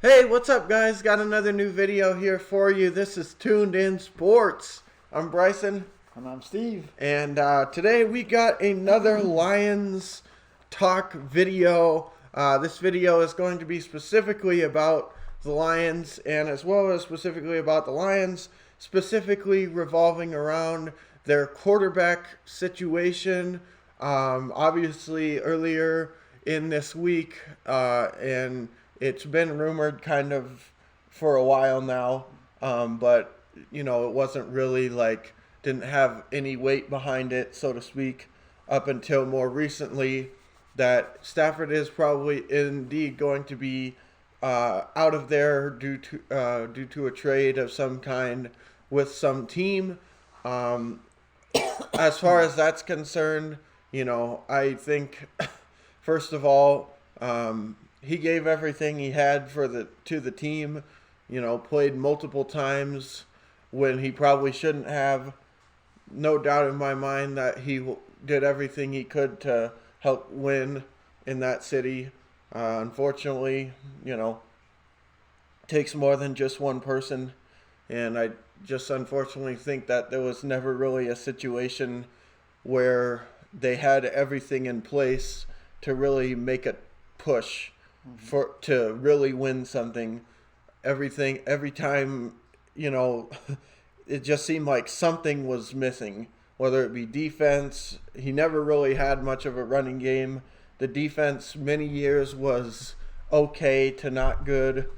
Hey, what's up, guys? Got another new video here for you. This is Tuned In Sports. I'm Bryson. And I'm Steve. And today we got another Lions talk video. This video is going to be specifically about the Lions, and as well as specifically about the Lions, specifically revolving around their quarterback situation. Obviously, earlier in this week, and it's been rumored kind of for a while now, but, you know, it wasn't really didn't have any weight behind it, so to speak, up until more recently, that Stafford is probably indeed going to be out of there due to a trade of some kind with some team. As far as that's concerned, you know, I think, first of all, he gave everything he had to the team. You know, played multiple times when he probably shouldn't have. No doubt in my mind that he did everything he could to help win in that city. Unfortunately, you know, takes more than just one person, and I just unfortunately think that there was never really a situation where they had everything in place to really make a push to really win something. Every time, you know, it just seemed like something was missing, whether it be defense. He never really had much of a running game. The defense many years was okay to not good.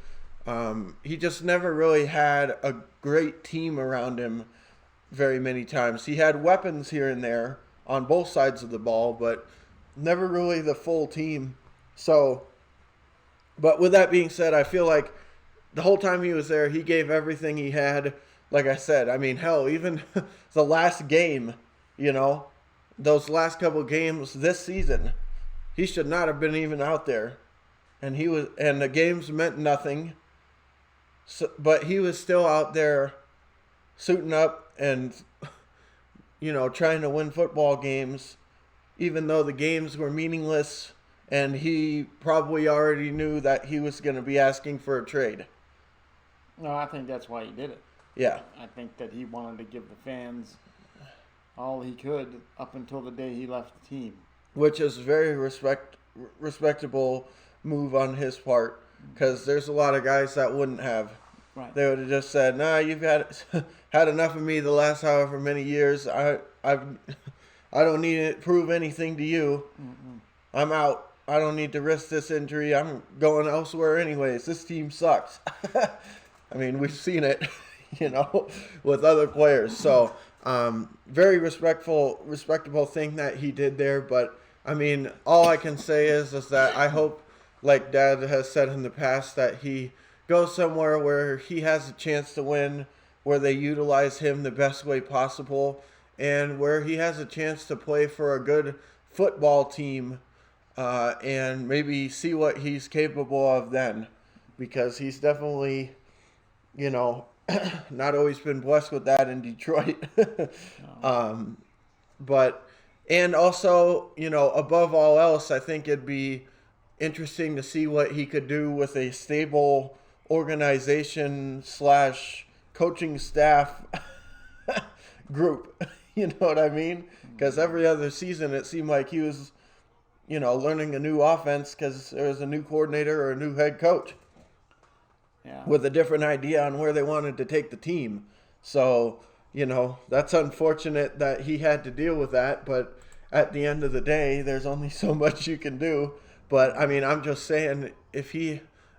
He just never really had a great team around him very many times. He had weapons here and there on both sides of the ball, but never really the full team. So, but with that being said, I feel like the whole time he was there, he gave everything he had. Like I said, I mean, hell, even the last game, you know, those last couple games this season, he should not have been even out there. And the games meant nothing. So, but he was still out there suiting up and, you know, trying to win football games, even though the games were meaningless. And he probably already knew that he was going to be asking for a trade. No, I think that's why he did it. Yeah. I think that he wanted to give the fans all he could up until the day he left the team. Which is a very respectable move on his part, because there's a lot of guys that wouldn't have. Right. They would have just said, "Nah, you've had enough of me the last however many years. I don't need to prove anything to you. Mm-mm. I'm out. I don't need to risk this injury. I'm going elsewhere anyways. This team sucks." I mean, we've seen it, you know, with other players. So, very respectable thing that he did there. But, I mean, all I can say is that I hope, like Dad has said in the past, that he goes somewhere where he has a chance to win, where they utilize him the best way possible, and where he has a chance to play for a good football team, and maybe see what he's capable of then, because he's definitely, you know, not always been blessed with that in Detroit. No. But, and also, you know, above all else, I think it'd be interesting to see what he could do with a stable organization / coaching staff group. You know what I mean? Because every other season it seemed like he was, you know, learning a new offense because there was a new coordinator or a new head coach. Yeah. With a different idea on where they wanted to take the team. So, you know, that's unfortunate that he had to deal with that. But at the end of the day, there's only so much you can do. But, I mean, I'm just saying,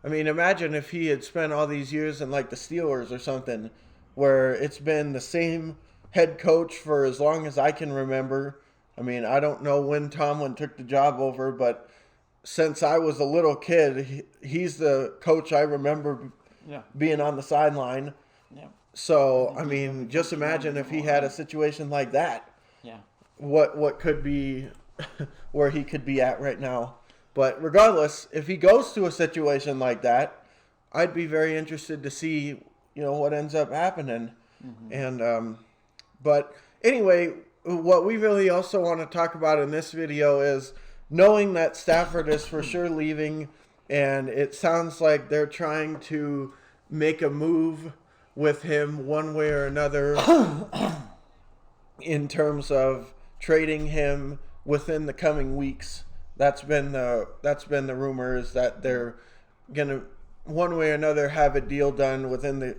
imagine if he had spent all these years in, like, the Steelers or something, where it's been the same head coach for as long as I can remember. I mean, I don't know when Tomlin took the job over, but since I was a little kid, he's the coach I remember being on the sideline. Yeah. So, I mean, just imagine if he had a situation like that. Yeah. What could be where he could be at right now. But regardless, if he goes to a situation like that, I'd be very interested to see, you know, what ends up happening. Mm-hmm. And but anyway, what we really also want to talk about in this video is knowing that Stafford is for sure leaving, and it sounds like they're trying to make a move with him one way or another in terms of trading him within the coming weeks. That's been the rumor, is that they're gonna one way or another have a deal done within the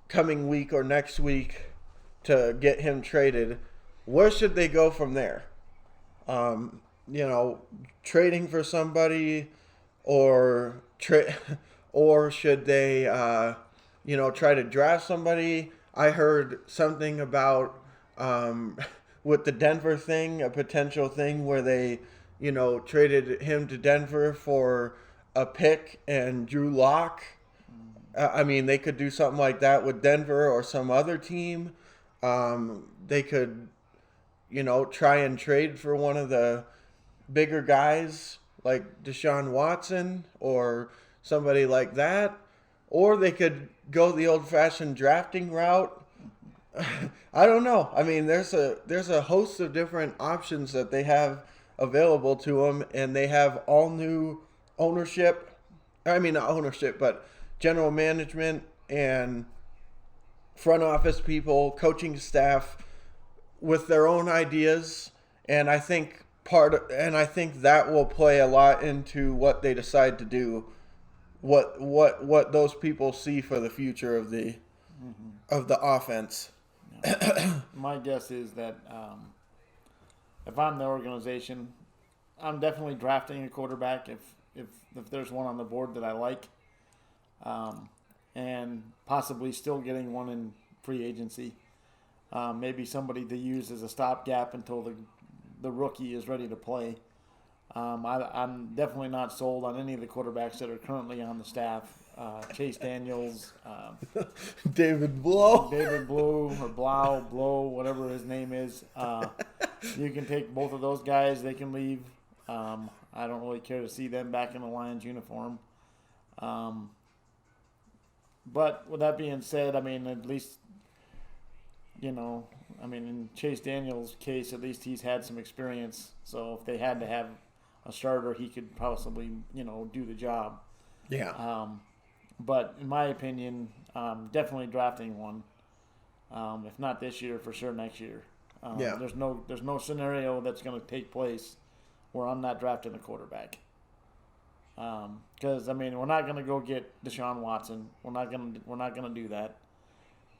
coming week or next week to get him traded. Where should they go from there? Trading for somebody, or or should they try to draft somebody? I heard something about with the Denver thing, a potential thing where they traded him to Denver for a pick and Drew Lock. I mean, they could do something like that with Denver or some other team. They could, try and trade for one of the bigger guys like Deshaun Watson or somebody like that. Or they could go the old-fashioned drafting route. I don't know. I mean, there's a host of different options that they have available to them, and they have all new ownership. I mean, not ownership, but general management and front office people, coaching staff with their own ideas, and I think that will play a lot into what they decide to do, what those people see for the future of the offense. My guess is that if I'm the organization, I'm definitely drafting a quarterback if there's one on the board that I like, and possibly still getting one in free agency. Maybe somebody to use as a stopgap until the rookie is ready to play. I'm definitely not sold on any of the quarterbacks that are currently on the staff. Chase Daniels, David Blow, or Blow, whatever his name is. You can take both of those guys. They can leave. I don't really care to see them back in the Lions uniform. But with that being said, I mean, at least, in Chase Daniels' case, at least he's had some experience. So if they had to have a starter, he could possibly, do the job. Yeah. But in my opinion, definitely drafting one. If not this year, for sure next year. Yeah. There's no scenario that's going to take place where I'm not drafting a quarterback. Because we're not going to go get Deshaun Watson. We're not going to do that.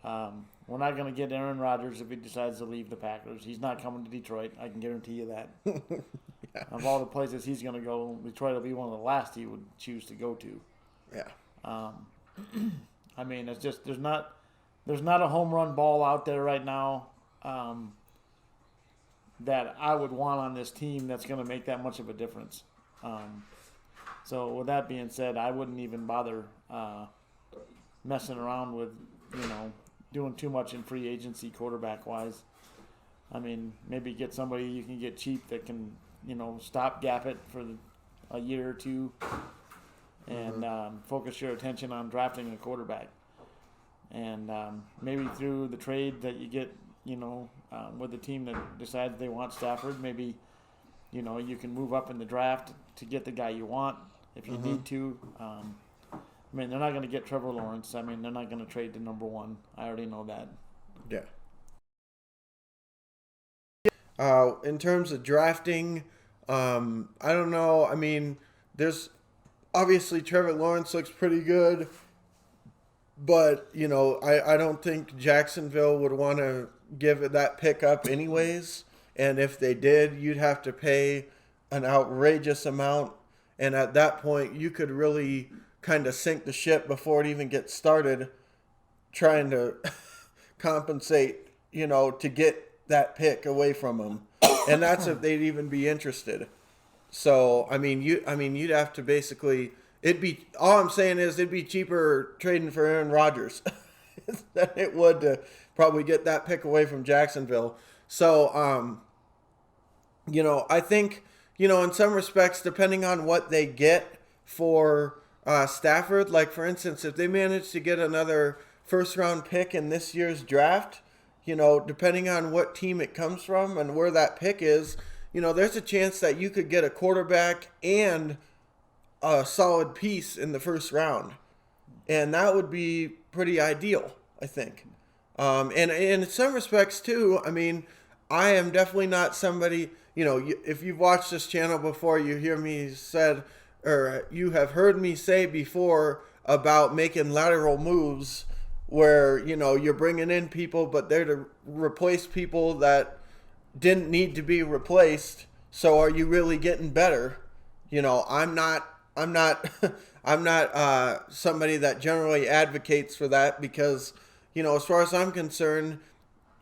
We're not going to get Aaron Rodgers if he decides to leave the Packers. He's not coming to Detroit. I can guarantee you that. Yeah. Of all the places he's going to go, Detroit will be one of the last he would choose to go to. Yeah. It's just there's not a home run ball out there right now that I would want on this team that's going to make that much of a difference. So with that being said, I wouldn't even bother messing around with doing too much in free agency quarterback wise. Maybe get somebody you can get cheap that can stopgap it for a year or two, and focus your attention on drafting a quarterback. And maybe through the trade that you get, with the team that decides they want Stafford, maybe, you can move up in the draft to get the guy you want if you need to. They're not going to get Trevor Lawrence. They're not going to trade to number one. I already know that. Yeah. In terms of drafting, I don't know. There's obviously Trevor Lawrence looks pretty good, but I don't think Jacksonville would want to give that pick up anyways. And if they did, you'd have to pay an outrageous amount, and at that point, you could really kind of sink the ship before it even gets started, trying to compensate, to get that pick away from them, and that's if they'd even be interested. So you'd have to basically. All I'm saying is it'd be cheaper trading for Aaron Rodgers than it would to probably get that pick away from Jacksonville. So, I think, in some respects, depending on what they get for Stafford, like for instance, if they manage to get another first-round pick in this year's draft, depending on what team it comes from and where that pick is, there's a chance that you could get a quarterback and a solid piece in the first round. And that would be pretty ideal, I think. And in some respects, too, I mean, I am definitely not somebody, if you've watched this channel before, you hear me said, or you have heard me say before about making lateral moves where, you're bringing in people, but they're to replace people that didn't need to be replaced. So are you really getting better? I'm not I'm not somebody that generally advocates for that because, as far as I'm concerned,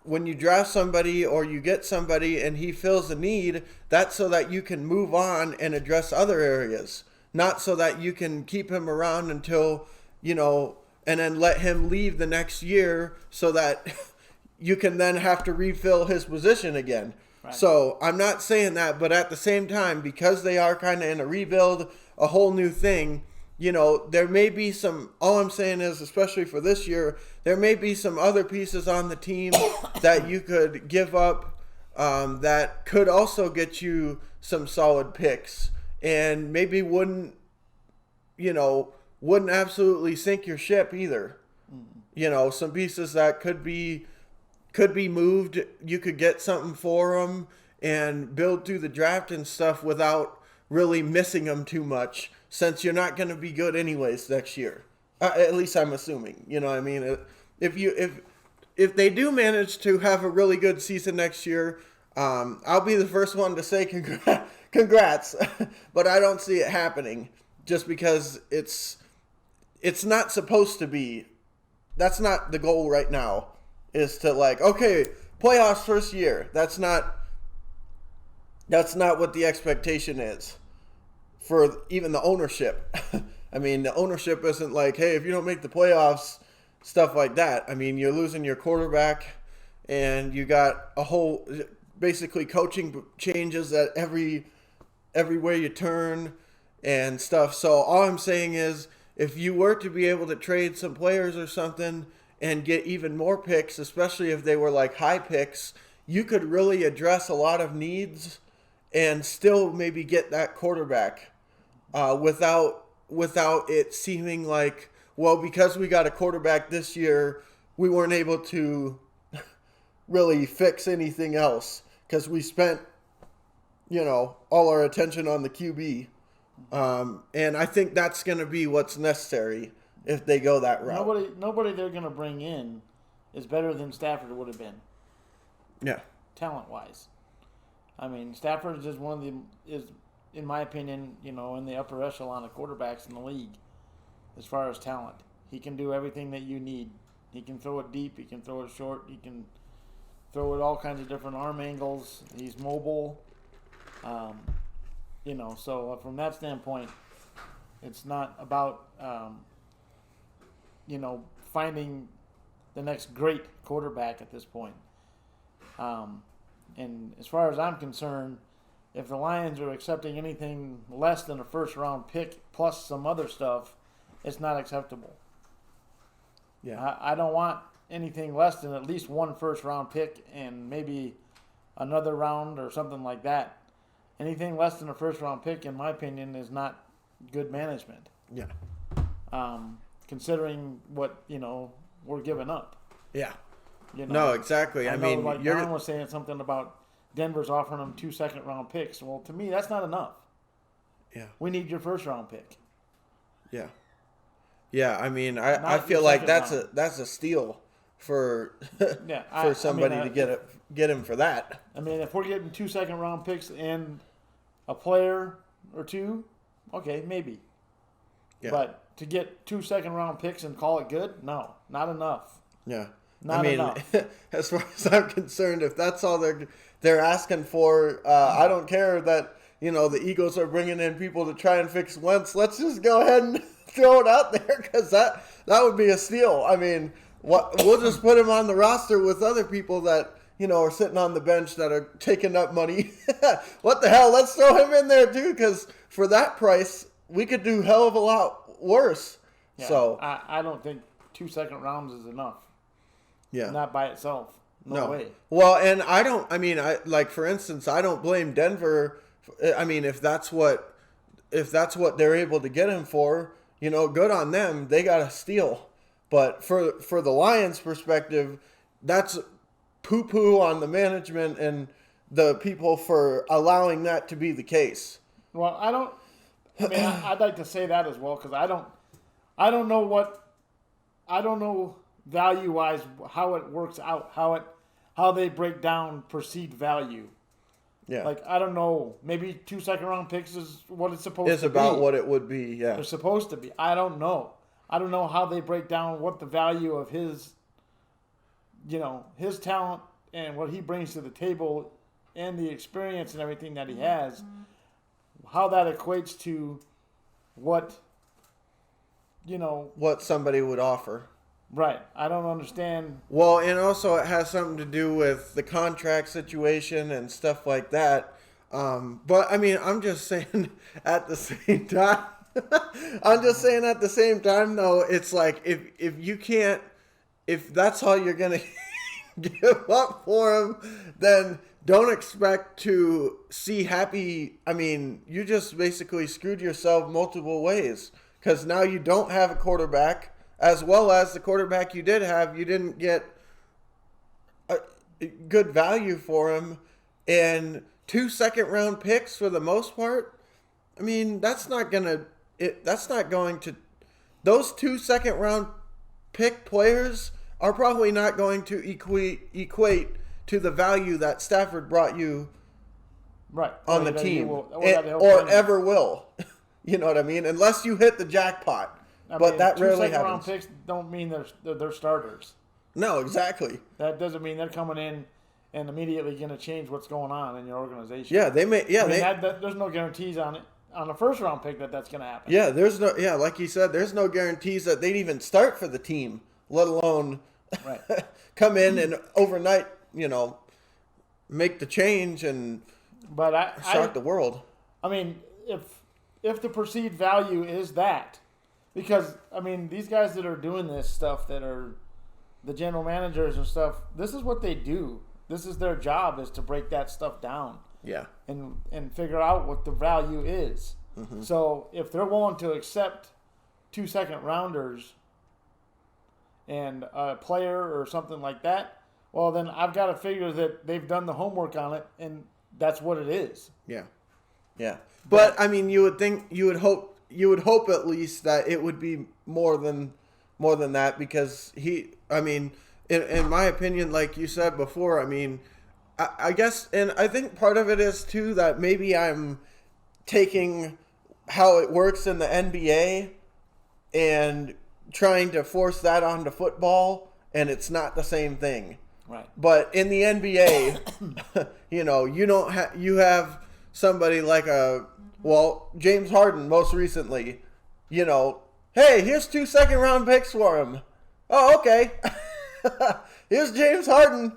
when you draft somebody or you get somebody and he fills a need, that's so that you can move on and address other areas, not so that you can keep him around until, and then let him leave the next year so that you can then have to refill his position again. Right. So I'm not saying that, but at the same time, because they are kind of in a rebuild, a whole new thing, there may be all I'm saying is, especially for this year, there may be some other pieces on the team that you could give up that could also get you some solid picks and maybe wouldn't absolutely sink your ship either. Some pieces that could be moved, you could get something for them and build through the draft and stuff without really missing them too much, since you're not going to be good anyways next year. At least I'm assuming. You know what I mean? If they do manage to have a really good season next year, I'll be the first one to say congrats. But I don't see it happening just because it's not supposed to be. That's not the goal right now, is to okay, playoffs first year. That's not what the expectation is for even the ownership. I mean, the ownership isn't like, hey, if you don't make the playoffs, stuff like that. I mean, you're losing your quarterback and you got a whole, basically coaching changes at everywhere you turn and stuff. So all I'm saying is, if you were to be able to trade some players or something and get even more picks, especially if they were high picks, you could really address a lot of needs and still maybe get that quarterback without it seeming like, well, because we got a quarterback this year, we weren't able to really fix anything else because we spent, all our attention on the QB. And I think that's going to be what's necessary if they go that route. Nobody they're going to bring in is better than Stafford would have been. Yeah. Talent-wise. I mean, Stafford is just in my opinion, in the upper echelon of quarterbacks in the league as far as talent. He can do everything that you need. He can throw it deep. He can throw it short. He can throw it all kinds of different arm angles. He's mobile. So from that standpoint, it's not about, finding the next great quarterback at this point. And as far as I'm concerned, if the Lions are accepting anything less than a first-round pick plus some other stuff, it's not acceptable. Yeah, I don't want anything less than at least one first-round pick and maybe another round or something like that. Anything less than a first-round pick, in my opinion, is not good management. Yeah. Considering what, we're giving up. Yeah. No, exactly. I mean, Don was saying something about Denver's offering them 2 second-round picks. Well, to me, that's not enough. Yeah. We need your first-round pick. Yeah. Yeah, I mean, I feel like that's a steal for for somebody to get him for that. I mean, if we're getting 2 second-round picks and a player or two, okay, maybe. Yeah. But to get 2 second-round picks and call it good, no, not enough. Yeah. Not enough. As far as I'm concerned, if that's all they're asking for, I don't care that the Eagles are bringing in people to try and fix Wentz. Let's just go ahead and throw it out there because that would be a steal. I mean, we'll just put him on the roster with other people that are sitting on the bench that are taking up money. What the hell? Let's throw him in there too, because for that price, we could do hell of a lot worse. Yeah, so I don't think 2 second rounds is enough. Yeah. Not by itself. No way. Well, and for instance, I don't blame Denver. I mean, if that's what if that's what they're able to get him for, good on them. They got a steal. But for the Lions' perspective, that's poo-poo on the management and the people for allowing that to be the case. Well, I'd like to say that as well, because I don't know value-wise how it works out, how they break down perceived value. Yeah. Like, I don't know. Maybe 2 second-round picks is what it's supposed to be. It's about what it would be, yeah. They're supposed to be. I don't know. I don't know how they break down what the value of his talent and what he brings to the table and the experience and everything that he has, how that equates to what somebody would offer. Right. I don't understand. Well, and also it has something to do with the contract situation and stuff like that. But I mean, I'm just saying at the same time, though, it's like if that's all you're going to give up for him, then don't expect to see happy. I mean, you just basically screwed yourself multiple ways, because now you don't have a quarterback, as well as the quarterback you did have, you didn't get a good value for him, and 2 second-round picks for the most part. I mean, those 2 second-round pick players are probably not going to equate to the value that Stafford brought you on the team, or ever will. You know what I mean? Unless you hit the jackpot. But that rarely happens. 2 second-round picks don't mean they're starters. No, exactly. That doesn't mean they're coming in and immediately going to change what's going on in your organization. Yeah, they may. Yeah, there's no guarantees on it. On a first-round pick that's going to happen. Yeah, like you said, there's no guarantees that they'd even start for the team, let alone come in and overnight, make the change and shock the world. I mean, if the perceived value is that, because, I mean, these guys that are doing this stuff, that are the general managers and stuff, this is what they do. This is their job, is to break that stuff down. Yeah. And figure out what the value is. Mm-hmm. So if they're willing to accept 2 second-rounders and a player or something like that, well, then I've got to figure that they've done the homework on it, and that's what it is. Yeah. Yeah. But I mean, you would hope at least that it would be more than that, because in my opinion, like you said before, I mean, I guess, and I think part of it is too that maybe I'm taking how it works in the NBA and trying to force that onto football, and it's not the same thing. Right. But in the NBA, you have somebody like James Harden most recently, hey, here's 2 second-round picks for him. Oh, okay. Here's James Harden.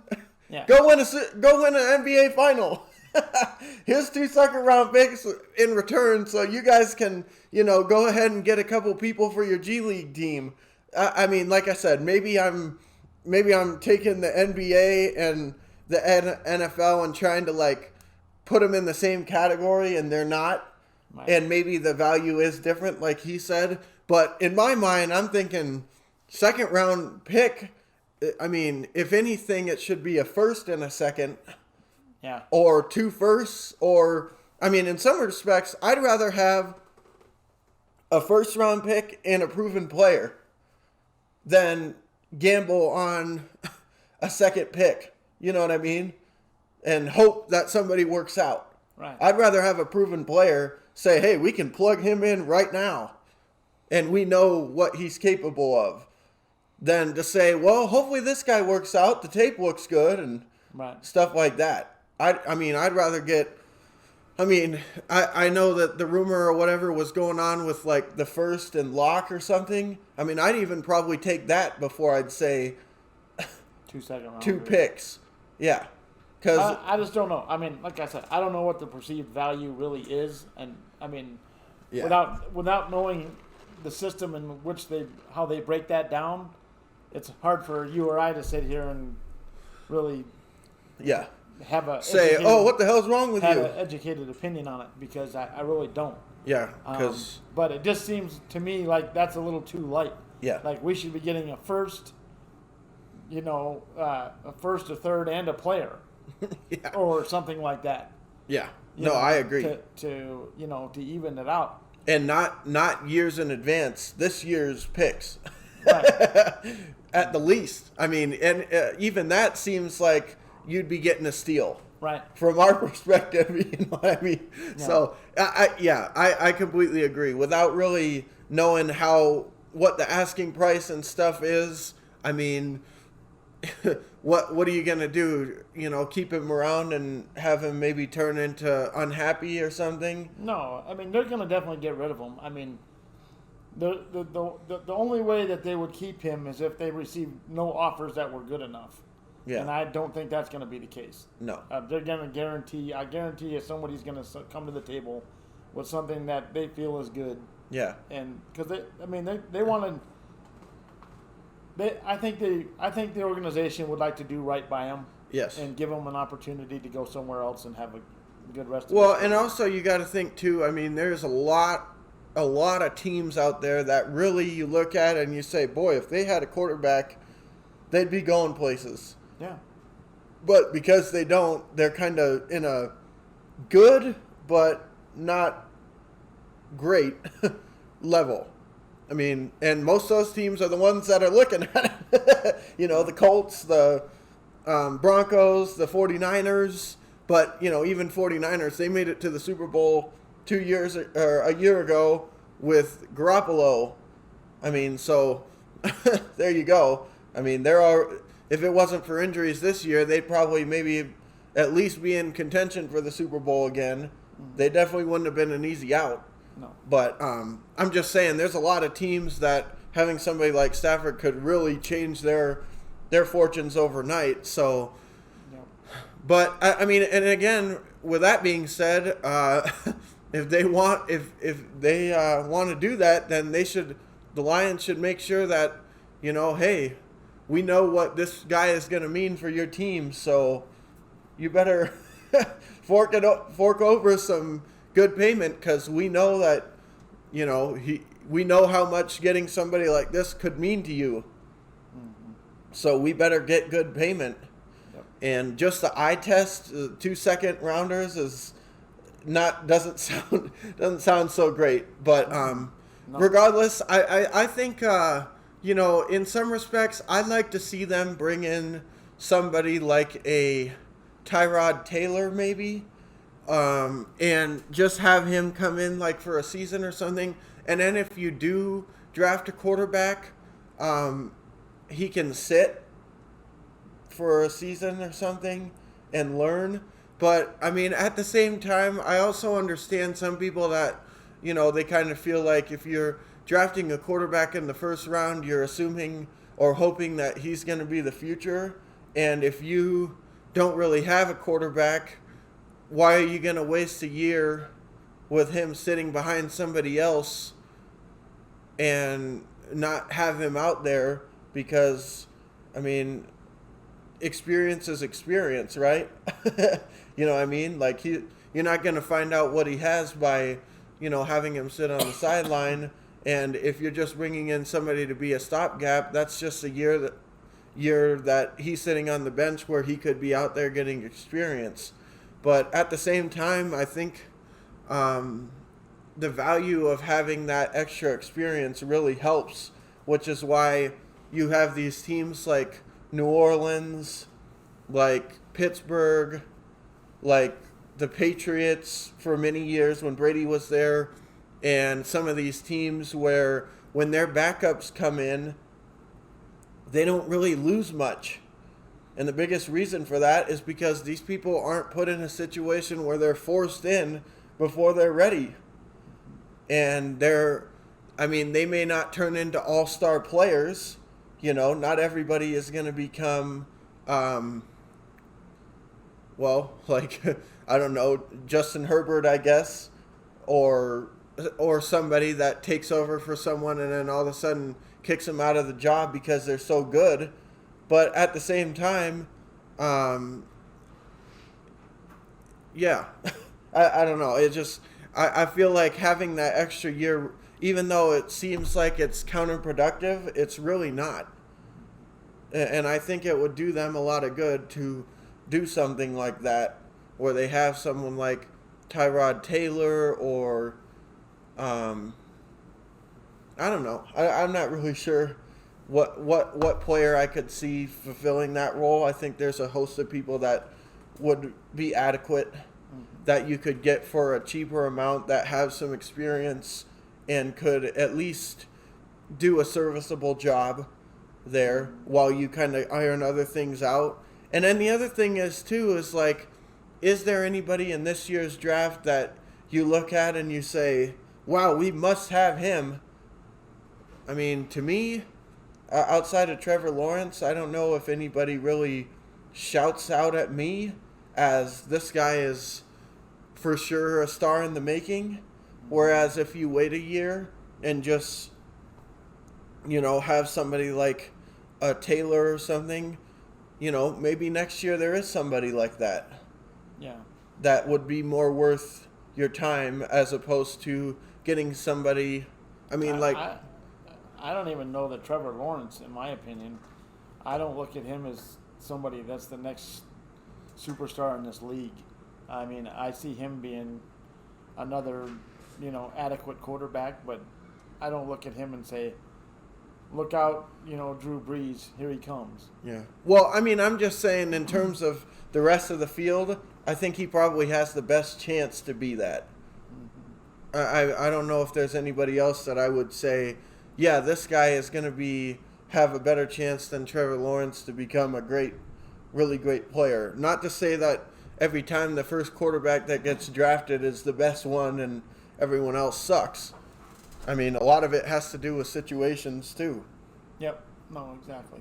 Yeah. Go win an NBA final. Here's 2 second-round picks in return, so you guys can, go ahead and get a couple people for your G League team. I mean, like I said, maybe I'm taking the NBA and the NFL and trying to put them in the same category, and they're not. Right. And maybe the value is different, like he said. But in my mind, I'm thinking second-round pick. I mean, if anything, it should be a first and a second. Yeah. Or 2 firsts. Or, I mean, in some respects, I'd rather have a first-round pick and a proven player than gamble on a second pick. You know what I mean? And hope that somebody works out. Right. I'd rather have a proven player say, hey, we can plug him in right now, and we know what he's capable of, than to say, well, hopefully this guy works out, the tape looks good, and stuff like that. I'd rather get, I know that the rumor or whatever was going on with the first and lock or something. I mean, I'd even probably take that before I'd say 2 second-round 2 picks. Yeah. Cause I just don't know. I mean, like I said, I don't know what the perceived value really is, and I mean, without knowing the system in which how they break that down, it's hard for you or I to sit here and really have a say, "Oh, what the hell's wrong with have you?" an educated opinion on it, because I really don't. Yeah, because But it just seems to me like that's a little too light. yeah, Like we should be getting a first, a first, a third, and a player, yeah, or something like that. yeah. you No, know, I agree. To even it out. And not years in advance. This year's picks, Right. at the least. I mean, and even that seems like you'd be getting a steal. Right. From our perspective, you know what I mean? Yeah. So, I completely agree. Without really knowing what the asking price and stuff is, I mean, what are you going to do? Keep him around and have him maybe turn into unhappy or something? No, I mean they're going to definitely get rid of him. I mean, the only way that they would keep him is if they received no offers that were good enough. Yeah. And I don't think that's going to be the case. No. They're going to guarantee. I guarantee you, somebody's going to come to the table with something that they feel is good. Yeah. And because they want to. I think the organization would like to do right by him. Yes. And give him an opportunity to go somewhere else and have a good rest of Well, his and career. also you got to think too. I mean, there's a lot of teams out there that really you look at and you say, boy, if they had a quarterback, they'd be going places. Yeah. But because they don't, they're kind of in a good but not great level. I mean, and most of those teams are the ones that are looking at it. The Colts, the Broncos, the 49ers. But, even 49ers, they made it to the Super Bowl 2 years or a year ago with Garoppolo. I mean, so there you go. I mean, if it wasn't for injuries this year, they'd probably maybe at least be in contention for the Super Bowl again. They definitely wouldn't have been an easy out. No. But I'm just saying there's a lot of teams that having somebody like Stafford could really change their fortunes overnight. So, Yep. but I mean, and again, with that being said, if they want to do that, then the Lions should make sure that, hey, we know what this guy is going to mean for your team, so you better fork over some good payment, because we know that, we know how much getting somebody like this could mean to you. Mm-hmm. So we better get good payment. Yep. And just the eye test, 2 second rounders doesn't sound so great. But No. regardless, I think in some respects I'd like to see them bring in somebody like a Tyrod Taylor maybe. And just have him come in like for a season or something. And then if you do draft a quarterback, he can sit for a season or something and learn. But I mean, at the same time, I also understand some people that, they kind of feel like if you're drafting a quarterback in the first round, you're assuming or hoping that he's going to be the future. And if you don't really have a quarterback, why are you going to waste a year with him sitting behind somebody else and not have him out there? Because, I mean, experience is experience, right? You know what I mean? Like, you're not going to find out what he has by, having him sit on the sideline. And if you're just bringing in somebody to be a stopgap, that's just a year that he's sitting on the bench where he could be out there getting experience. But at the same time, I think the value of having that extra experience really helps, which is why you have these teams like New Orleans, like Pittsburgh, like the Patriots for many years when Brady was there, and some of these teams where when their backups come in, they don't really lose much. And the biggest reason for that is because these people aren't put in a situation where they're forced in before they're ready. And they may not turn into all-star players. Not everybody is going to become, I don't know, Justin Herbert, I guess, or somebody that takes over for someone and then all of a sudden kicks them out of the job because they're so good. But at the same time, Yeah. I don't know. It just I feel like having that extra year, even though it seems like it's counterproductive, it's really not. And I think it would do them a lot of good to do something like that, where they have someone like Tyrod Taylor or I don't know. I'm not really sure what player I could see fulfilling that role. I think there's a host of people that would be adequate that you could get for a cheaper amount that have some experience and could at least do a serviceable job there while you kind of iron other things out. And then the other thing is too is like, is there anybody in this year's draft that you look at and you say, wow, we must have him? I mean, to me, outside of Trevor Lawrence, I don't know if anybody really shouts out at me as this guy is for sure a star in the making. Whereas if you wait a year and just, have somebody like a Taylor or something, maybe next year there is somebody like that. Yeah. That would be more worth your time as opposed to getting somebody. I mean, I don't even know that Trevor Lawrence, in my opinion, I don't look at him as somebody that's the next superstar in this league. I mean, I see him being another, adequate quarterback, but I don't look at him and say, look out, Drew Brees, here he comes. Yeah. Well, I mean, I'm just saying in terms of the rest of the field, I think he probably has the best chance to be that. I don't know if there's anybody else that I would say, yeah, this guy is going to have a better chance than Trevor Lawrence to become a really great player. Not to say that every time the first quarterback that gets drafted is the best one and everyone else sucks. I mean, a lot of it has to do with situations too. Yep. No, exactly.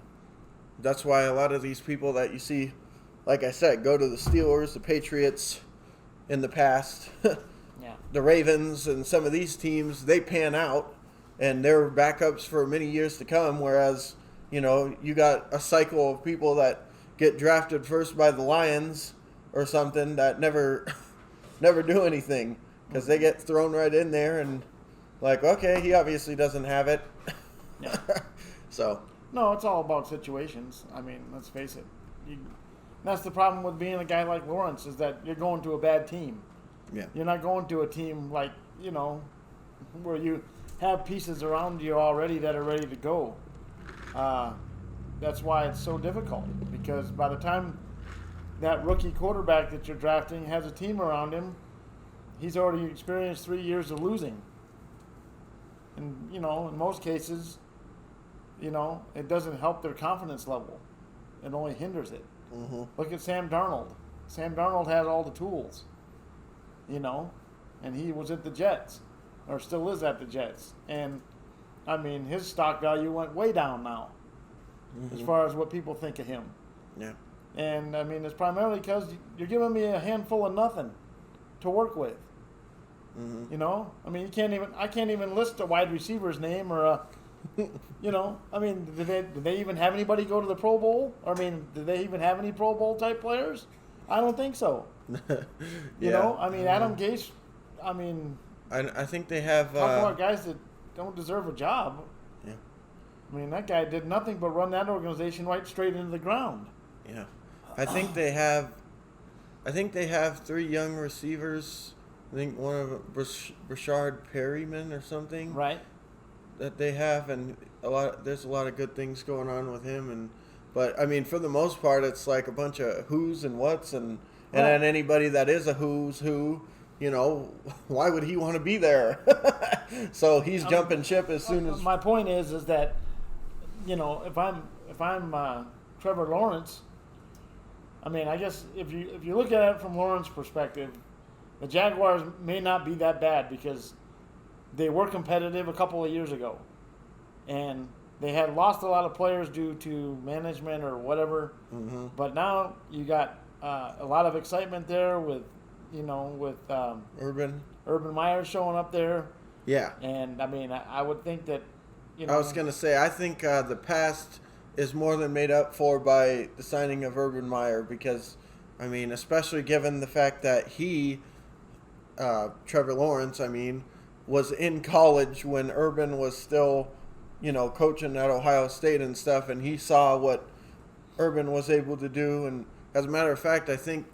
That's why a lot of these people that you see, like I said, go to the Steelers, the Patriots in the past, yeah, the Ravens, and some of these teams, they pan out and they're backups for many years to come, whereas, you got a cycle of people that get drafted first by the Lions or something that never do anything because they get thrown right in there and like, okay, he obviously doesn't have it. Yeah. So. No, it's all about situations. I mean, let's face it. That's the problem with being a guy like Lawrence is that you're going to a bad team. Yeah. You're not going to a team like, where you have pieces around you already that are ready to go. That's why it's so difficult because by the time that rookie quarterback that you're drafting has a team around him, he's already experienced 3 years of losing. And, in most cases, it doesn't help their confidence level. It only hinders it. Mm-hmm. Look at Sam Darnold. Sam Darnold had all the tools, and he was at the Jets, or still is at the Jets. And, I mean, his stock value went way down now as far as what people think of him. Yeah. And, I mean, it's primarily because you're giving me a handful of nothing to work with. Mm-hmm. I mean, I can't even list a wide receiver's name or a, I mean, did they even have anybody go to the Pro Bowl? I mean, did they even have any Pro Bowl type players? I don't think so. I mean, Adam Gase, I mean, I think they have talk about guys that don't deserve a job. Yeah. I mean, that guy did nothing but run that organization right straight into the ground. Yeah. I think they have 3 young receivers. I think one of them, Rashard Perryman or something. Right. That they have, and there's a lot of good things going on with him, but I mean, for the most part, it's like a bunch of who's and what's, and then anybody that is a who's who, why would he want to be there? So he's jumping ship as soon as. My point is that, if I'm Trevor Lawrence, I mean, I guess if you look at it from Lawrence's perspective, the Jaguars may not be that bad because they were competitive a couple of years ago, and they had lost a lot of players due to management or whatever. Mm-hmm. But now you got a lot of excitement there with Urban Meyer showing up there. Yeah. And I mean, I would think that, I was gonna say, I think the past is more than made up for by the signing of Urban Meyer because, I mean, especially given the fact that Trevor Lawrence, was in college when Urban was still, coaching at Ohio State and stuff, and he saw what Urban was able to do. And as a matter of fact, I think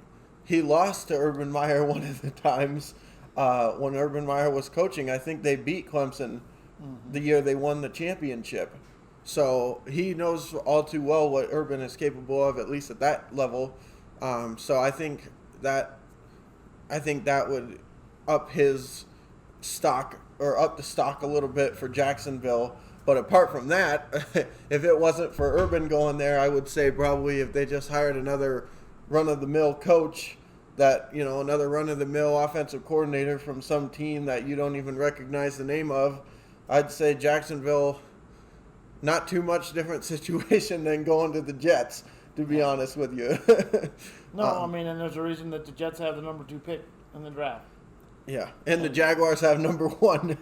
he lost to Urban Meyer one of the times when Urban Meyer was coaching. I think they beat Clemson the year they won the championship. So he knows all too well what Urban is capable of, at least at that level. So I think that would up his stock, or up the stock a little bit for Jacksonville. But apart from that, if it wasn't for Urban going there, I would say probably if they just hired another run-of-the-mill coach, another run-of-the-mill offensive coordinator from some team that you don't even recognize the name of, I'd say Jacksonville, not too much different situation than going to the Jets, to be honest with you. No, and there's a reason that the Jets have the number 2 pick in the draft. Yeah, and the Jaguars have number 1.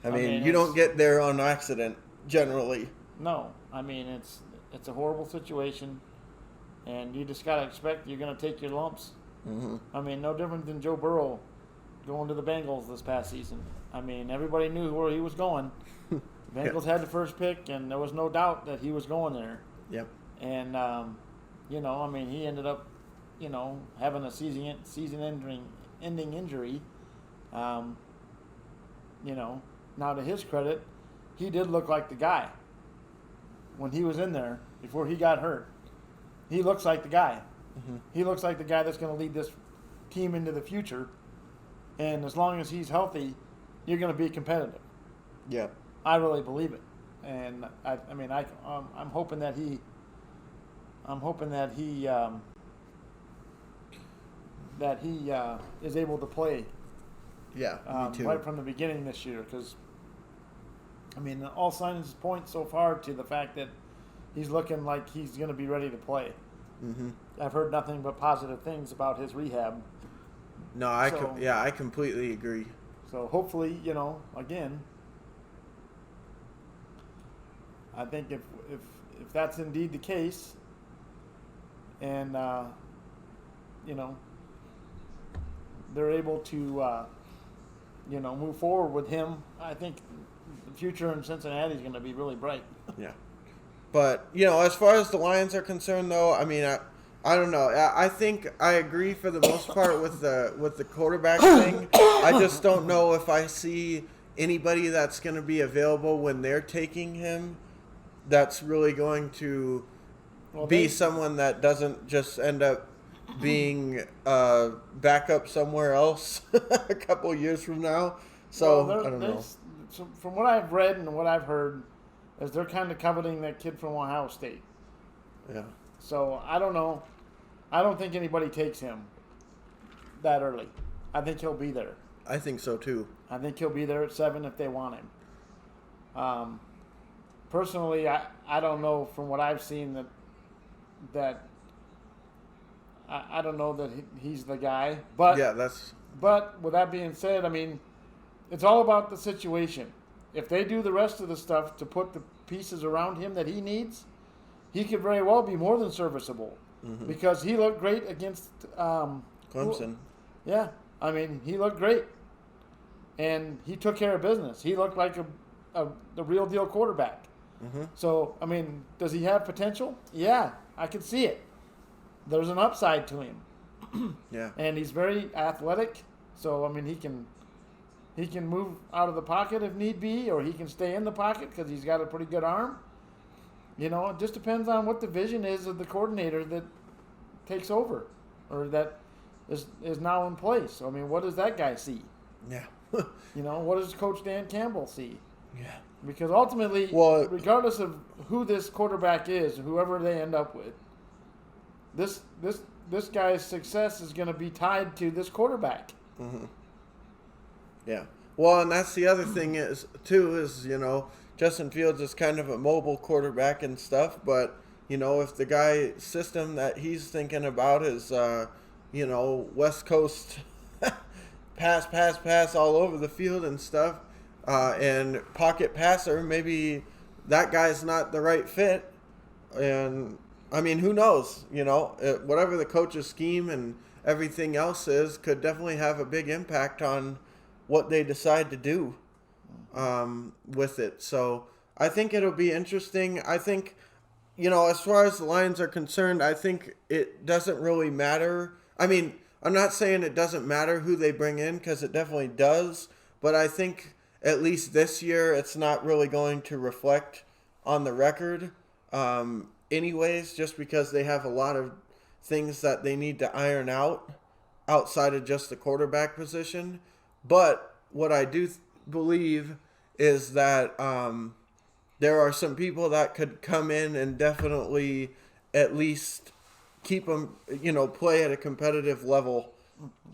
You don't get there on accident, generally. No, it's a horrible situation, and you just got to expect you're going to take your lumps. Mm-hmm. No different than Joe Burrow going to the Bengals this past season. Everybody knew where he was going. The Bengals had the first pick, and there was no doubt that he was going there. Yep. And, he ended up, having a season-ending injury. Now to his credit, he did look like the guy when he was in there before he got hurt. He looks like the guy. Mm-hmm. He looks like the guy that's going to lead this team into the future. And as long as he's healthy, you're going to be competitive. Yeah. I really believe it. And I'm hoping that he is able to play. Yeah, me too. Right from the beginning this year, because all signs point so far to the fact that he's looking like he's going to be ready to play. Mm-hmm. I've heard nothing but positive things about his rehab. No, I completely agree. So hopefully, again, I think if that's indeed the case, and they're able to move forward with him, I think the future in Cincinnati is going to be really bright. Yeah. But, as far as the Lions are concerned, though, I don't know. I think I agree for the most part with the quarterback thing. I just don't know if I see anybody that's going to be available when they're taking him that's really going to be someone that doesn't just end up being back up somewhere else a couple years from now. So, I don't know. From what I've read and what I've heard, is they're kind of coveting that kid from Ohio State. Yeah. So, I don't know. I don't think anybody takes him that early. I think he'll be there. I think so, too. I think he'll be there at 7 if they want him. Personally, I don't know from what I've seen that I don't know that he's the guy. But yeah, But with that being said, it's all about the situation. If they do the rest of the stuff to put the pieces around him that he needs, he could very well be more than serviceable. Mm-hmm. Because he looked great against Clemson. Yeah, he looked great, and he took care of business. He looked like the real deal quarterback. Mm-hmm. So does he have potential? Yeah, I can see it. There's an upside to him. Yeah, and he's very athletic. So he can move out of the pocket if need be, or he can stay in the pocket because he's got a pretty good arm. It just depends on what the vision is of the coordinator that takes over, or that is now in place. So, what does that guy see? Yeah. What does Coach Dan Campbell see? Yeah. Because ultimately, regardless of who this quarterback is, whoever they end up with, this guy's success is going to be tied to this quarterback. Mm-hmm. Yeah. Well, and that's the other thing is Justin Fields is kind of a mobile quarterback and stuff, but, if the guy system that he's thinking about is, West Coast pass all over the field and stuff, and pocket passer, maybe that guy's not the right fit. And, I mean, who knows? Whatever the coach's scheme and everything else is could definitely have a big impact on what they decide to do with it. So I think it'll be interesting. I think, as far as the Lions are concerned, I think it doesn't really matter. I mean, I'm not saying it doesn't matter who they bring in, because it definitely does. But I think at least this year it's not really going to reflect on the record anyways, just because they have a lot of things that they need to iron out outside of just the quarterback position. But what I do believe is that there are some people that could come in and definitely at least keep them, play at a competitive level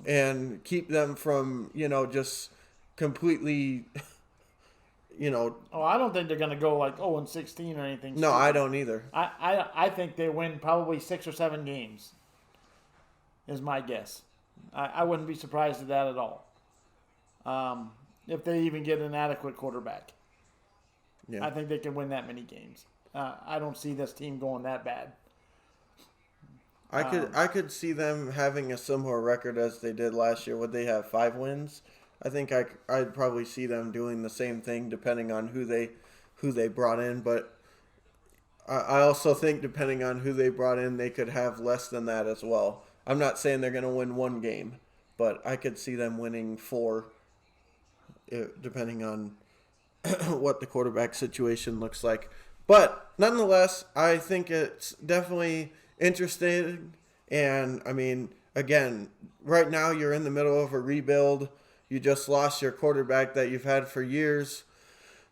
and keep them from, just completely, Oh, I don't think they're going to go like 0-16 or anything. No, I don't either. I think they win probably 6 or 7 games, is my guess. I wouldn't be surprised at that at all. If they even get an adequate quarterback. Yeah. I think they can win that many games. I don't see this team going that bad. I could see them having a similar record as they did last year. Would they have 5 wins? I think I'd probably see them doing the same thing depending on who they brought in. But I also think depending on who they brought in, they could have less than that as well. I'm not saying they're going to win 1 game, but I could see them winning 4, depending on what the quarterback situation looks like. But nonetheless, I think it's definitely interesting. And I mean, again, right now you're in the middle of a rebuild. You just lost your quarterback that you've had for years.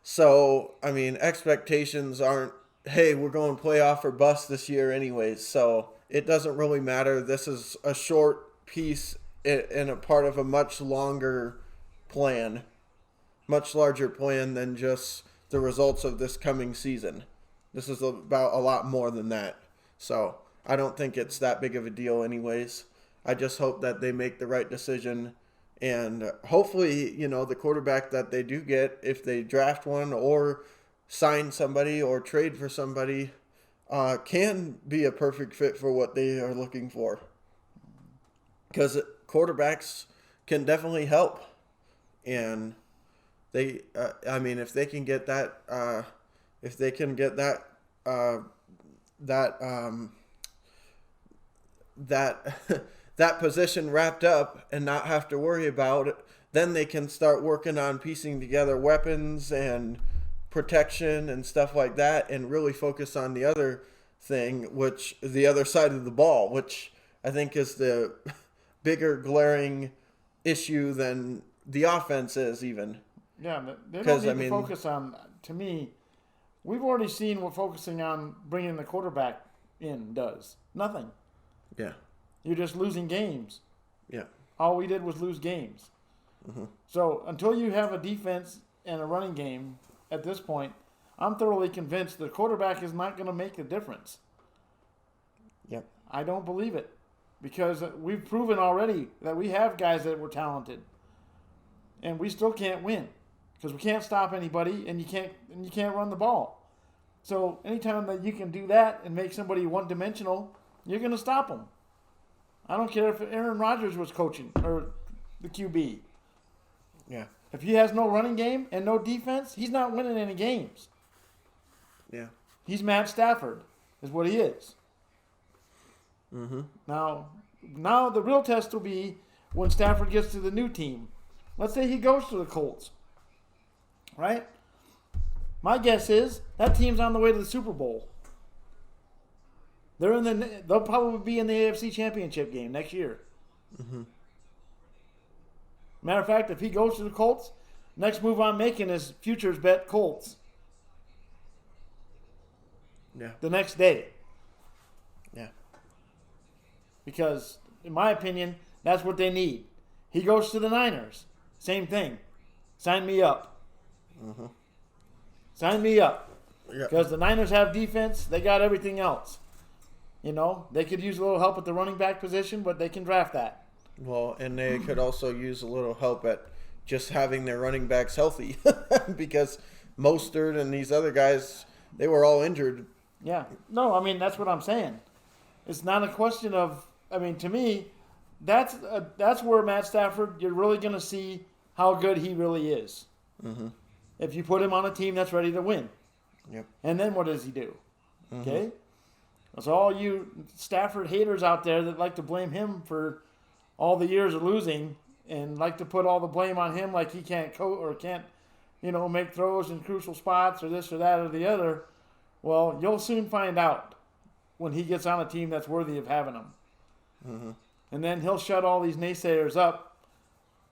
So, I mean, expectations aren't, hey, we're going playoff or bust this year anyways. So it doesn't really matter. This is a short piece in a part of a much longer plan, much larger plan than just the results of this coming season. This is about a lot more than that. So I don't think it's that big of a deal anyways. I just hope that they make the right decision. And hopefully, the quarterback that they do get, if they draft one or sign somebody or trade for somebody, can be a perfect fit for what they are looking for. Because quarterbacks can definitely help. And they, if they can get that, that position wrapped up and not have to worry about it, then they can start working on piecing together weapons and protection and stuff like that, and really focus on the other thing, which the other side of the ball, which I think is the bigger glaring issue than the offense is even. Yeah, they don't need to focus on, to me, we've already seen what focusing on bringing the quarterback in does. Nothing. Yeah. You're just losing games. Yeah. All we did was lose games. Mm-hmm. So until you have a defense and a running game at this point, I'm thoroughly convinced the quarterback is not going to make the difference. Yep. I don't believe it, because we've proven already that we have guys that were talented, and we still can't win because we can't stop anybody, and you can't run the ball. So anytime that you can do that and make somebody one-dimensional, you're going to stop them. I don't care if Aaron Rodgers was coaching or the QB. Yeah. If he has no running game and no defense, he's not winning any games. Yeah. He's Matt Stafford, is what he is. Mm-hmm. Now the real test will be when Stafford gets to the new team. Let's say he goes to the Colts. Right? My guess is that team's on the way to the Super Bowl. They'll probably be in the AFC Championship game next year. Mm-hmm. Matter of fact, if he goes to the Colts, next move I'm making is futures bet Colts. Yeah. The next day. Yeah. Because, in my opinion, that's what they need. He goes to the Niners. Same thing. Sign me up. Mm-hmm. Sign me up. Yeah. Because the Niners have defense. They got everything else. They could use a little help at the running back position, but they can draft that. Well, and they could also use a little help at just having their running backs healthy because Mostert and these other guys, they were all injured Yeah. No, I mean, that's what I'm saying. It's not a question of, I mean, to me, that's where Matt Stafford, you're really going to see how good he really is. Mm-hmm. If you put him on a team that's ready to win. Yep. And then what does he do? Mm-hmm. Okay? So all you Stafford haters out there that like to blame him for all the years of losing and like to put all the blame on him like he can't can't, make throws in crucial spots or this or that or the other, well, you'll soon find out when he gets on a team that's worthy of having him. Mm-hmm. And then he'll shut all these naysayers up,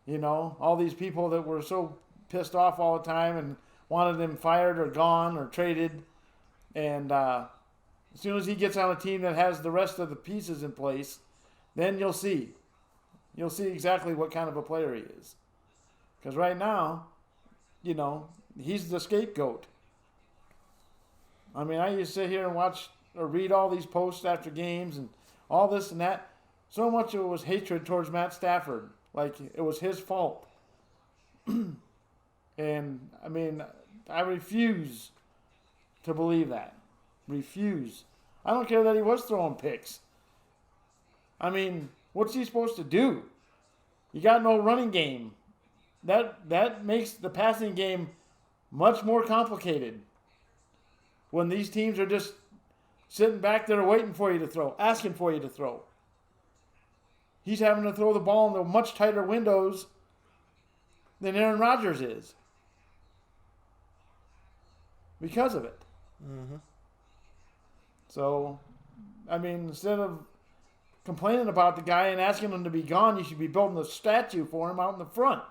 all these people that were so pissed off all the time and wanted him fired or gone or traded. And as soon as he gets on a team that has the rest of the pieces in place, then you'll see. You'll see exactly what kind of a player he is. Because right now, he's the scapegoat. I mean, I used to sit here and watch or read all these posts after games and all this and that. So much of it was hatred towards Matt Stafford. Like, it was his fault. And, I mean, I refuse to believe that. Refuse. I don't care that he was throwing picks. I mean, what's he supposed to do? You got no running game. That makes the passing game much more complicated. When these teams are just sitting back there waiting for you to throw, asking for you to throw. He's having to throw the ball into much tighter windows than Aaron Rodgers is. Because of it. Mm-hmm. So, I mean, instead of complaining about the guy and asking him to be gone, you should be building a statue for him out in the front.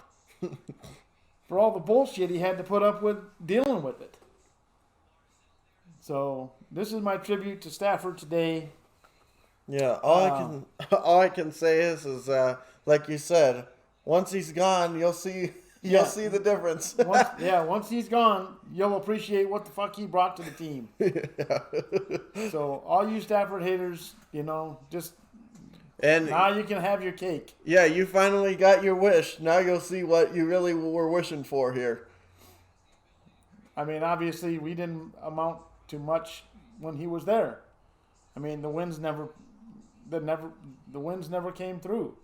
For all the bullshit he had to put up with dealing with it. So, this is my tribute to Stafford today. Yeah, all I can say is like you said, once he's gone, you'll see the difference. Once he's gone, you'll appreciate what the fuck he brought to the team. Yeah. So all you Stafford haters, just and now you can have your cake. Yeah, you finally got your wish. Now you'll see what you really were wishing for here. I mean, obviously we didn't amount to much when he was there. I mean, the wins never came through.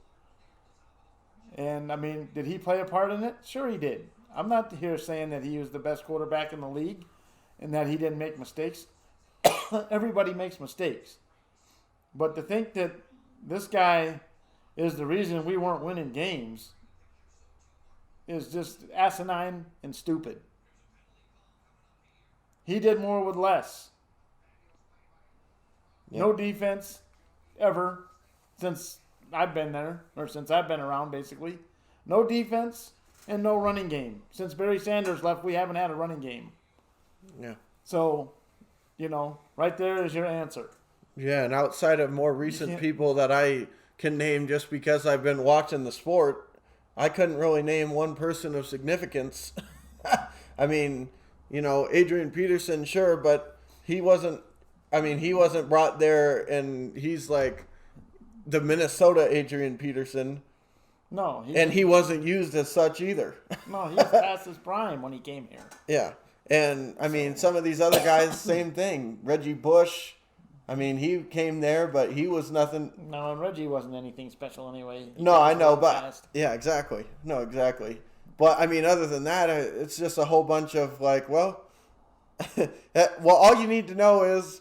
And, I mean, did he play a part in it? Sure he did. I'm not here saying that he was the best quarterback in the league and that he didn't make mistakes. Everybody makes mistakes. But to think that this guy is the reason we weren't winning games is just asinine and stupid. He did more with less. Yep. No defense ever since I've been there, or since I've been around, basically. No defense and no running game. Since Barry Sanders left, we haven't had a running game. Yeah. So, right there is your answer. Yeah, and outside of more recent people that I can name just because I've been watching the sport, I couldn't really name one person of significance. I mean, Adrian Peterson, sure, but he wasn't brought there, and he's like the Minnesota Adrian Peterson. No. He wasn't used as such either. No, he was past his prime when he came here. Yeah. And, I mean, some of these other guys, same thing. Reggie Bush, I mean, he came there, but he was nothing. No, and Reggie wasn't anything special anyway. No, I know, but fast. Yeah, exactly. No, exactly. But, I mean, other than that, it's just a whole bunch of, like, well, all you need to know is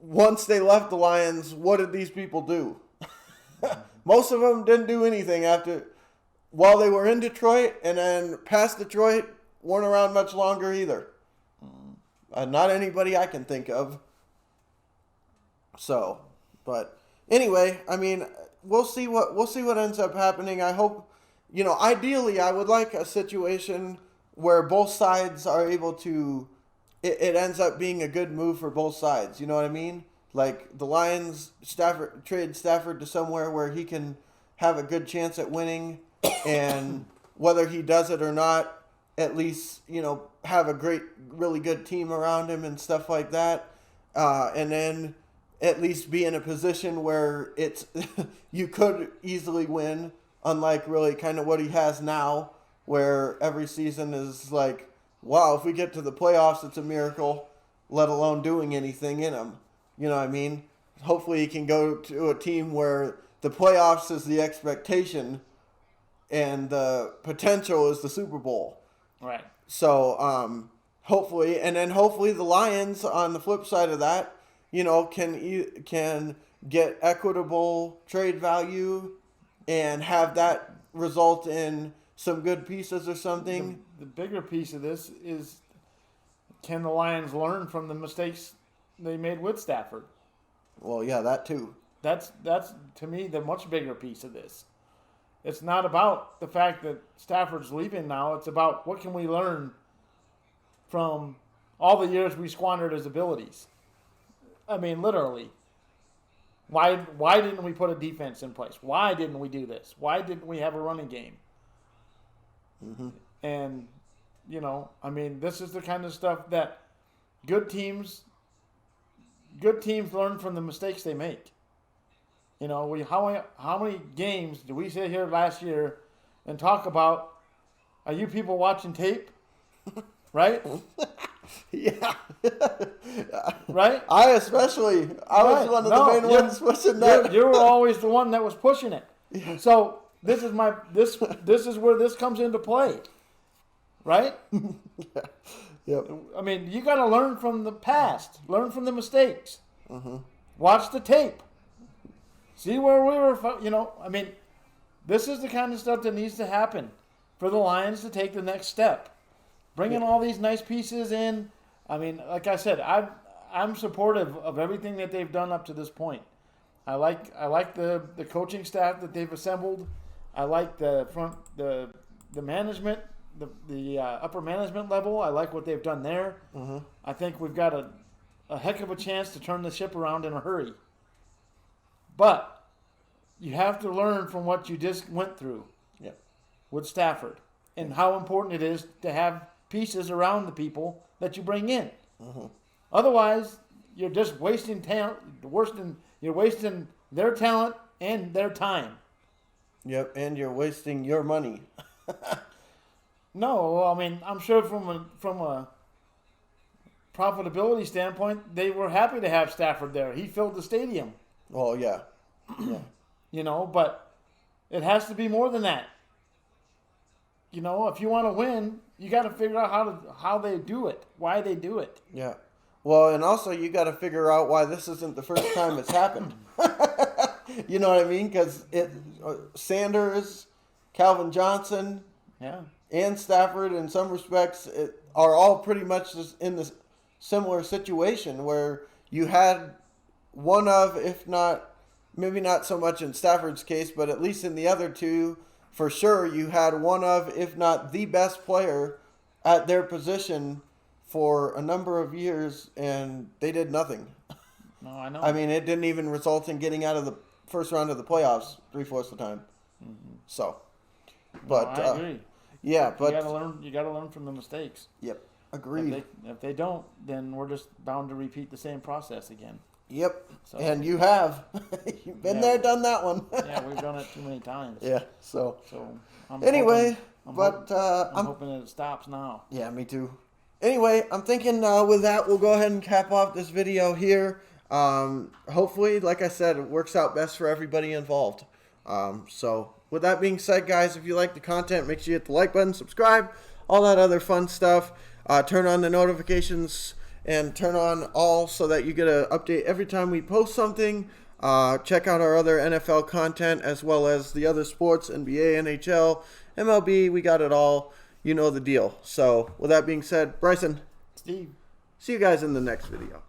once they left the Lions, what did these people do? Most of them didn't do anything while they were in Detroit, and then past Detroit, weren't around much longer either. Not anybody I can think of. So, but anyway, I mean, we'll see what ends up happening. I hope, ideally, I would like a situation where both sides are able to. It ends up being a good move for both sides. You know what I mean? Like the Lions, trade Stafford to somewhere where he can have a good chance at winning, and whether he does it or not, at least have a really good team around him and stuff like that, and then at least be in a position where it's you could easily win, unlike really kind of what he has now, where every season is like, wow, if we get to the playoffs, it's a miracle. let alone doing anything in them. You know what I mean? Hopefully he can go to a team where the playoffs is the expectation and the potential is the Super Bowl. Right. So hopefully the Lions on the flip side of that, can get equitable trade value and have that result in some good pieces or something. The bigger piece of this is, can the Lions learn from the mistakes they made with Stafford? Well, yeah, that too. That's to me the much bigger piece of this. It's not about the fact that Stafford's leaving now. It's about what can we learn from all the years we squandered his abilities. I mean, literally. Why didn't we put a defense in place? Why didn't we do this? Why didn't we have a running game? Mm-hmm. And, this is the kind of stuff that good teams learn from the mistakes they make. How many games did we sit here last year and talk about, are you people watching tape? Right? Yeah. Right? I was one of the main ones pushing that. You were always the one that was pushing it. Yeah. So this is where this comes into play. Right? Yeah. Yep. I mean, you got to learn from the past. Learn from the mistakes. Mm-hmm. Watch the tape. See where we were, this is the kind of stuff that needs to happen for the Lions to take the next step. Bringing all these nice pieces in. I mean, like I said, I'm supportive of everything that they've done up to this point. I like the coaching staff that they've assembled. I like the management, the upper management level. I like what they've done there. Mm-hmm. I think we've got a heck of a chance to turn the ship around in a hurry. But you have to learn from what you just went through with Stafford and how important it is to have pieces around the people that you bring in. Mm-hmm. Otherwise, you're just wasting talent. You're wasting their talent and their time. Yep, and you're wasting your money. No, I mean, I'm sure from a profitability standpoint, they were happy to have Stafford there. He filled the stadium. Oh, yeah. Yeah. But it has to be more than that. If you want to win, you got to figure out how they do it, why they do it. Yeah. Well, and also you got to figure out why this isn't the first time it's happened. You know what I mean? Because Sanders, Calvin Johnson, and Stafford, in some respects, are all pretty much just in this similar situation where you had one of, if not, maybe not so much in Stafford's case, but at least in the other two, for sure, you had one of, if not the best player at their position for a number of years, and they did nothing. No, I know. I mean, it didn't even result in getting out of the first round of the playoffs 3/4 of the time. Mm-hmm. So, but I agree. Yeah, but you gotta learn from the mistakes. Yep, agreed. If they don't, then we're just bound to repeat the same process again. Yep, So, and you have. You've been there, done that one. Yeah, we've done it too many times. Yeah, so I'm anyway, I'm I'm hoping that it stops now. Yeah, me too. Anyway, I'm thinking with that, we'll go ahead and cap off this video here. Hopefully, like I said, it works out best for everybody involved. So with that being said, guys, if you like the content, make sure you hit the like button, subscribe, all that other fun stuff. Turn on the notifications and turn on all so that you get an update every time we post something. Check out our other NFL content as well as the other sports, NBA, NHL, MLB. We got it all. You know the deal. So with that being said, Bryson, Steve, see you guys in the next video.